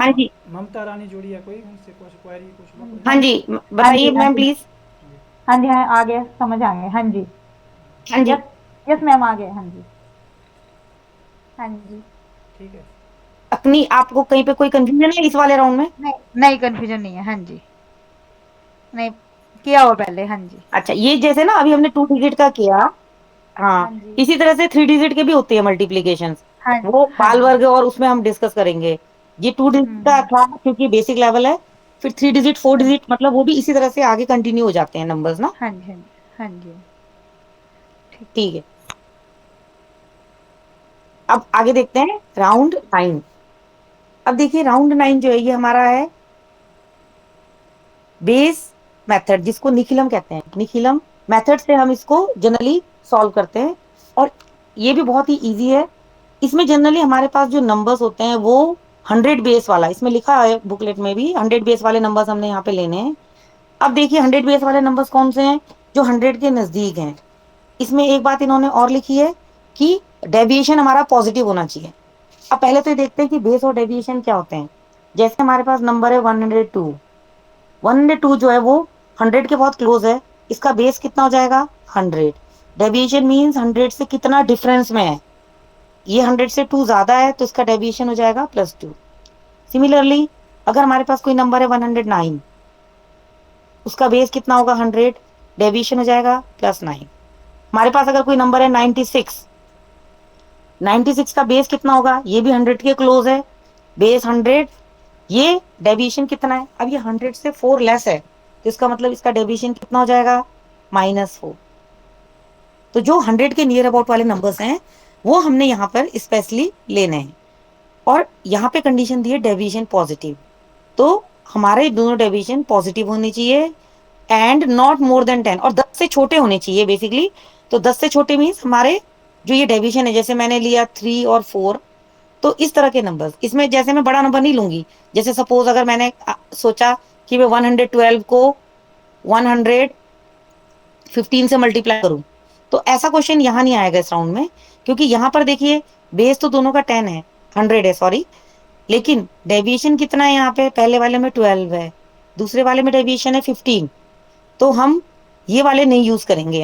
हाँ जी, ममता रानी जुड़ी है, कोई उनसे कुछ क्वेरी कुछ लोग हाँ हाँ जी, जी, हाँ बताइए जी, हाँ मैम जी, प्लीज। हाँ जी, हाँ, आ गए, समझ आ गए, हाँ जी। हाँ जी। यस, यस मैम, आ गए, हाँ जी, हाँ जी। ठीक है। अपनी आपको कहीं पे कोई कंफ्यूजन है इस वाले राउंड में? नहीं, नहीं कन्फ्यूजन नहीं है, हाँ जी। नहीं, किया हुआ पहले, हाँ जी। अच्छा, ये जैसे ना अभी हमने 2 डिजिट का किया, हाँ हाँ, जी, इसी तरह से 3 डिजिट के भी होते हैं मल्टीप्लीकेशन। हाँ, वो हाँ बाल जी। वर्ग और उसमें हम डिस्कस करेंगे। ये 2 डिजिट का हुँ, था क्योंकि बेसिक लेवल है। फिर 3 डिजिट, फोर हाँ डिजिट जी, मतलब वो भी इसी तरह से आगे कंटिन्यू हो जाते हैं नंबर्स ना। हाँ जी, हाँ जी, हाँ जी, ठीक है। ठीक है, अब आगे देखते हैं राउंड 9। अब देखिए राउंड 9 जो है ये हमारा है बेस मेथड, जिसको निखिलम कहते हैं। निखिलम मेथड से हम इसको जनरली सॉल्व करते हैं, और ये भी बहुत ही इजी है। इसमें जनरली हमारे पास जो नंबर्स होते हैं वो 100 बेस वाला, इसमें लिखा है बुकलेट में भी, 100 बेस वाले नंबर्स हमने यहाँ पे लेने हैं। अब देखिए 100 बेस वाले नंबर्स कौन से हैं? जो 100 के नजदीक हैं। इसमें एक बात इन्होंने और लिखी है कि डेविएशन हमारा पॉजिटिव होना चाहिए। अब पहले तो ये देखते हैं कि बेस और डेविएशन क्या होते हैं। जैसे हमारे पास नंबर है 102। 102 जो है वो 100 के बहुत क्लोज है। इसका बेस कितना हो जाएगा? 100। डेविएशन मीन्स 100 से कितना डिफरेंस में है। ये 100 से 2 ज्यादा है तो इसका डेविएशन हो जाएगा +2। सिमिलरली अगर हमारे पास कोई नंबर है 109, उसका बेस कितना होगा? 100, डेविएशन हो जाएगा +9। हमारे पास अगर कोई नंबर है 96, 96 का बेस कितना होगा? ये भी 100 के क्लोज है, बेस 100, ये डेविएशन कितना है? अब ये 100 से 4 लेस है तो इसका मतलब इसका डेविएशन कितना हो जाएगा? -4। तो जो 100 के नियर अबाउट वाले नंबर्स हैं वो हमने यहाँ पर स्पेशली लेने हैं। और यहाँ पे कंडीशन दी है डेविएशन पॉजिटिव, तो हमारे दोनों डेविएशन पॉजिटिव होने चाहिए एंड नॉट मोर देन 10, और 10 से छोटे होने चाहिए बेसिकली। तो 10 से छोटे मीन्स हमारे जो ये डेविएशन है, जैसे मैंने लिया 3 और 4, तो इस तरह के नंबर्स, इसमें जैसे मैं बड़ा नंबर नहीं लूंगी। जैसे सपोज अगर मैंने सोचा कि मैं 112 को 115 से मल्टीप्लाई करूं, तो ऐसा क्वेश्चन यहाँ नहीं आएगा इस राउंड में, क्योंकि यहाँ पर देखिए बेस तो दोनों का 10 है, 100 है सॉरी, लेकिन डेविएशन कितना है? यहाँ पे पहले वाले में 12 है, दूसरे वाले में डेविएशन है 15। तो हम ये वाले नहीं यूज करेंगे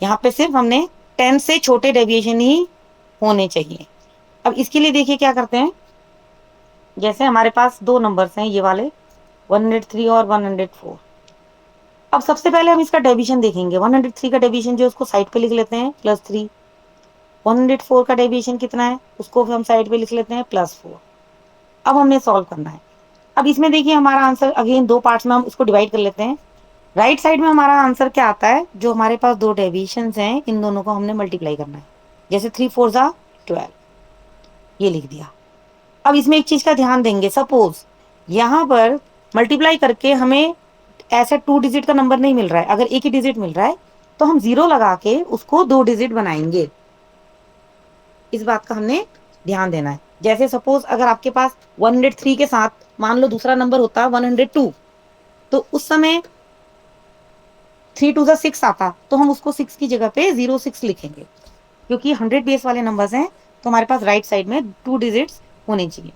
यहाँ पे सिर्फ हमने 10 से छोटे डेविएशन ही होने चाहिए। अब इसके लिए देखिए क्या करते हैं। जैसे हमारे पास दो नंबर्स हैं ये वाले 103 और 104। अब सबसे पहले हम इसका डेविएशन देखेंगे। 103 का डेविएशन जो उसको साइड पे लिख लेते हैं +3। 104 का डेविएशन कितना है? उसको हम साइड पे लिख लेते हैं +4। अब हमने सॉल्व करना है। अब इसमें देखिए हमारा आंसर अगेन दो पार्ट्स में हम इसको डिवाइड कर लेते हैं। राइट साइड में हमारा आंसर क्या आता है? जो हमारे पास दो डेविएशंस हैं इन दोनों को हमने मल्टीप्लाई करना है। जैसे 3 4 जा 12, ये लिख दिया। अब इसमें एक चीज का ध्यान देंगे, सपोज यहाँ पर मल्टीप्लाई करके हमें ऐसा 2 डिजिट का नंबर नहीं मिल रहा है, अगर एक ही डिजिट मिल रहा है तो हम 0 लगा के उसको 2 डिजिट बनाएंगे। इस बात का हमने ध्यान देना है। जैसे सपोज अगर आपके पास 103 के साथ मान लो दूसरा नंबर होता 102, तो उस समय 3 2 6 आता, तो हम उसको 6 की जगह पे 06 लिखेंगे, क्योंकि 100 बेस वाले नंबर्स हैं तो हमारे पास राइट साइड में 2 डिजिट्स होने चाहिए।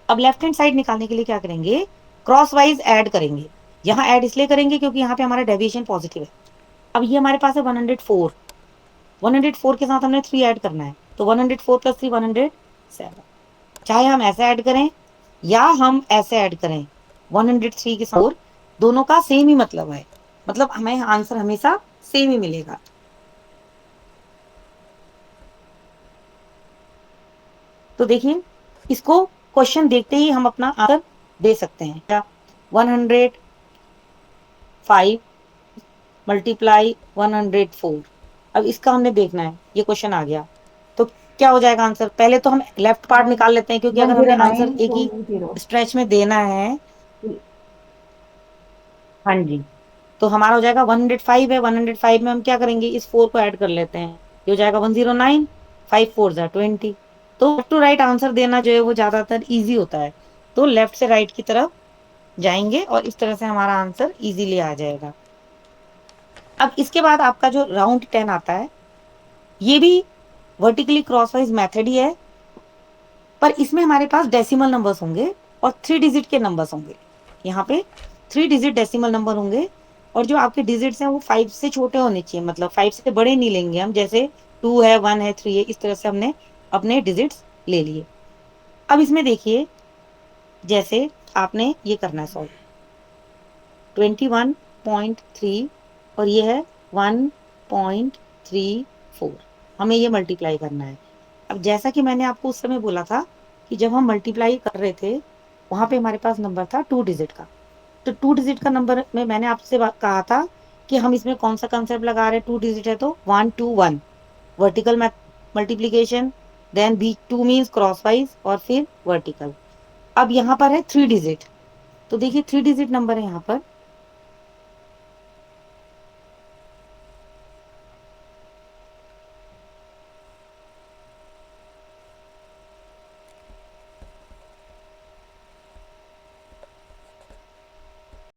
अब लेफ्ट हैंड साइड निकालने के लिए क्या करेंगे? क्रॉस वाइज ऐड करेंगे। यहाँ ऐड इसलिए करेंगे क्योंकि यहाँ पे हमारा डेविएशन पॉजिटिव है। अब ये हमारे पास है 104, 104 के साथ हमने 3 ऐड करना है, तो 104 + 3 107। चाहे हम ऐसे ऐड करें या हम ऐसे ऐड करें, 103 के साथ 4, दोनों का सेम ही मतलब है, मतलब हमें आंसर हमेशा सेम ही मिलेगा। तो देखिए इसको क्वेश्चन देखते ही हम अपना आंसर दे सकते हैं। 105 मल्टीप्लाई 104। अब इसका हमने देखना है, ये क्वेश्चन आ गया तो क्या हो जाएगा आंसर? पहले तो हम लेफ्ट पार्ट निकाल लेते हैं, क्योंकि अगर हमने आंसर एक ही 109420। स्ट्रेच में देना है। हाँ जी, तो हमारा हो जाएगा 105 है, 105 में हम क्या करेंगे? इस 4 को ऐड कर लेते हैं, ये हो जाएगा 109, 5 4 जा 20। तो लेफ्ट टू राइट आंसर देना जो है वो ज्यादातर इजी होता है, तो लेफ्ट से राइट की तरफ जाएंगे और इस तरह से हमारा आंसर इजीली आ जाएगा। अब इसके बाद आपका जो राउंड 10 आता है, ये भी वर्टिकली क्रॉसवाइज मेथड ही है, पर इसमें हमारे पास डेसिमल नंबर्स होंगे और 3 डिजिट के नंबर्स होंगे। यहाँ पे 3 डिजिट डेसिमल नंबर होंगे और जो आपके डिजिट्स हैं वो 5 से छोटे होने चाहिए, मतलब 5 से बड़े नहीं लेंगे हम, जैसे 2 है, 1 है, 3 है, इस तरह से हमने अपने डिजिट्स ले लिए। अब इसमें देखिए, जैसे आपने ये करना है सॉल्व, 21.3 और ये है 1.34, हमें ये मल्टीप्लाई करना है। अब जैसा कि मैंने आपको उस समय बोला था कि जब हम मल्टीप्लाई कर रहे थे वहां पे हमारे पास नंबर था 2 डिजिट का, तो 2 डिजिट का नंबर में मैंने आपसे कहा था कि हम इसमें कौन सा कंसेप्ट लगा रहे हैं, 2 डिजिट है तो 1 to 1 vertical multiplication, then B2 means crosswise और फिर वर्टिकल। अब यहाँ पर है 3 डिजिट, तो देखिए 3 डिजिट नंबर है यहाँ पर,